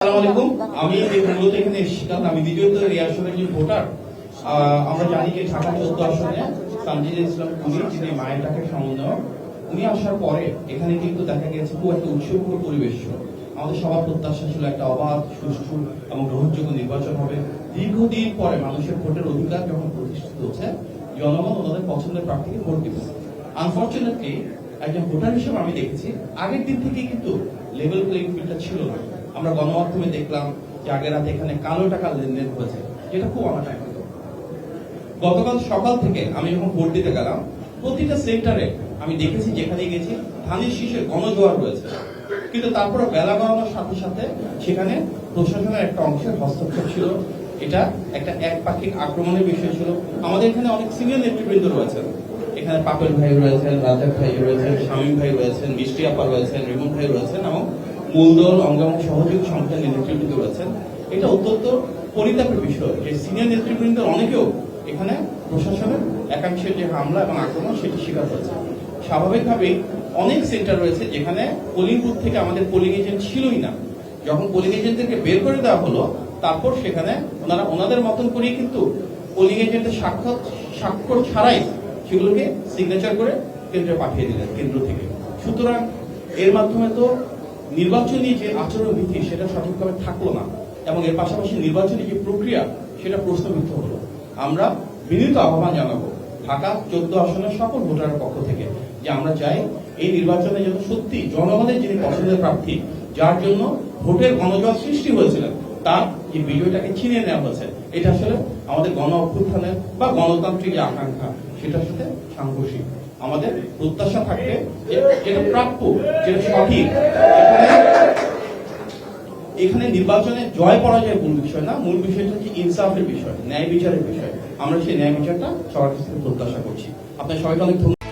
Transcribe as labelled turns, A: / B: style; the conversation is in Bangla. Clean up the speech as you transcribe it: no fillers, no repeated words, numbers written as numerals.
A: আসসালামু আলাইকুম। আমি মূলত এখানে এসেছিলাম, আমি দ্বিতীয়ত এই আসনের যে ভোটার। আমরা জানি যে ঢাকা 14 আসনে সামজিদুল ইসলাম কুলি, যিনি মায়ের ডাকের সমন্বয়ক, উনি আসার পরে এখানে কিন্তু দেখা গেছে খুব একটা উৎসবমুখর পরিবেশ ছিল। আমাদের সবার প্রত্যাশা ছিল একটা অবাধ, সুষ্ঠু এবং গ্রহণযোগ্য নির্বাচন হবে। দীর্ঘদিন পরে মানুষের ভোটের অধিকার যখন প্রতিষ্ঠিত হচ্ছে, জনগণ ওনাদের পছন্দের প্রার্থীকে ভোট দিবে। আনফরচুনেটলি একজন ভোটার হিসেবে আমি দেখেছি আগের দিন থেকে কিন্তু লেভেল প্লেইং ফিল্ডটা ছিল না। আমরা গণমাধ্যমে দেখলাম যে আগের রাতে এখানে কালো টাকা লেনদেন হয়েছে, যেটা খুব অনাকাঙ্ক্ষিত। গতকাল সকাল থেকে আমি যখন ভোট দিতে গেলাম, প্রতিটা সেন্টারে আমি দেখেছি যেখানে গেছি ধানের শীষের গণজোয়ার রয়েছে, কিন্তু তারপরে বেলা বাড়ানোর সাথে সাথে সেখানে প্রশাসনের একটা অংশের হস্তক্ষেপ ছিল। এটা একটা একপাক্ষিক আক্রমণের বিষয় ছিল। আমাদের এখানে অনেক সিনিয়র নেতৃবৃন্দ রয়েছেন, এখানে পাপেল ভাই রয়েছেন, রাজাক ভাই রয়েছেন, শামীম ভাই রয়েছেন, মিষ্টি আপা রয়েছেন, রিমন ভাই রয়েছেন এবং মূলদল অঙ্গ এবং সহযোগী সংগঠনের নেতৃবৃন্দ রয়েছেন। এটা অত্যন্ত পরিতাপের বিষয় যে সিনিয়র নেতৃবৃন্দের অনেকেও এখানে প্রশাসনের একাংশের যে হামলা এবং আক্রমণ সেটি শিকার হয়েছে। স্বাভাবিকভাবেই অনেক সেন্টার রয়েছে যেখানে পোলিং বুথ থেকে আমাদের পোলিং এজেন্ট ছিলই না। যখন পোলিং এজেন্টদেরকে বের করে দেওয়া হলো, তারপর সেখানে ওনারা ওনাদের মতন করেই কিন্তু পোলিং এজেন্টের স্বাক্ষর ছাড়াই সেগুলোকে সিগনেচার করে কেন্দ্রে পাঠিয়ে দিলেন কেন্দ্র থেকে। সুতরাং এর মাধ্যমে তো নির্বাচনী যে আচরণবিধি সেটা সঠিকভাবে থাকলো না এবং এর পাশাপাশি নির্বাচনী যে প্রক্রিয়া সেটা প্রশ্নবিদ্ধ হলো। আমরা বিনীত আহ্বান জানাবো ঢাকা 14 আসনের সকল ভোটারের পক্ষ থেকে যে আমরা চাই এই নির্বাচনে যেন সত্যি জনগণের যিনি পছন্দের প্রার্থী, যার জন্য ভোটের গণজোয়ার সৃষ্টি হয়েছিলেন, তার যে বিজয়টাকে ছিনিয়ে নেওয়া হয়েছে, এটা আসলে আমাদের গণ অভ্যুত্থানের বা গণতান্ত্রিক যে আকাঙ্ক্ষা সেটার সাথে সাংঘর্ষিক। আমাদের প্রত্যাশা থাকবে যেটা প্রাপ্য, যেটা সঠিক। এখানে নির্বাচনে জয় পরাজয় মূল বিষয় না, মূল বিষয়টা হচ্ছে ইনসাফের বিষয়, ন্যায় বিচারের বিষয়। আমরা সেই ন্যায় বিচারটা সবার কাছ থেকে প্রত্যাশা করছি। আপনার সবাইকে অনেক ধন্যবাদ।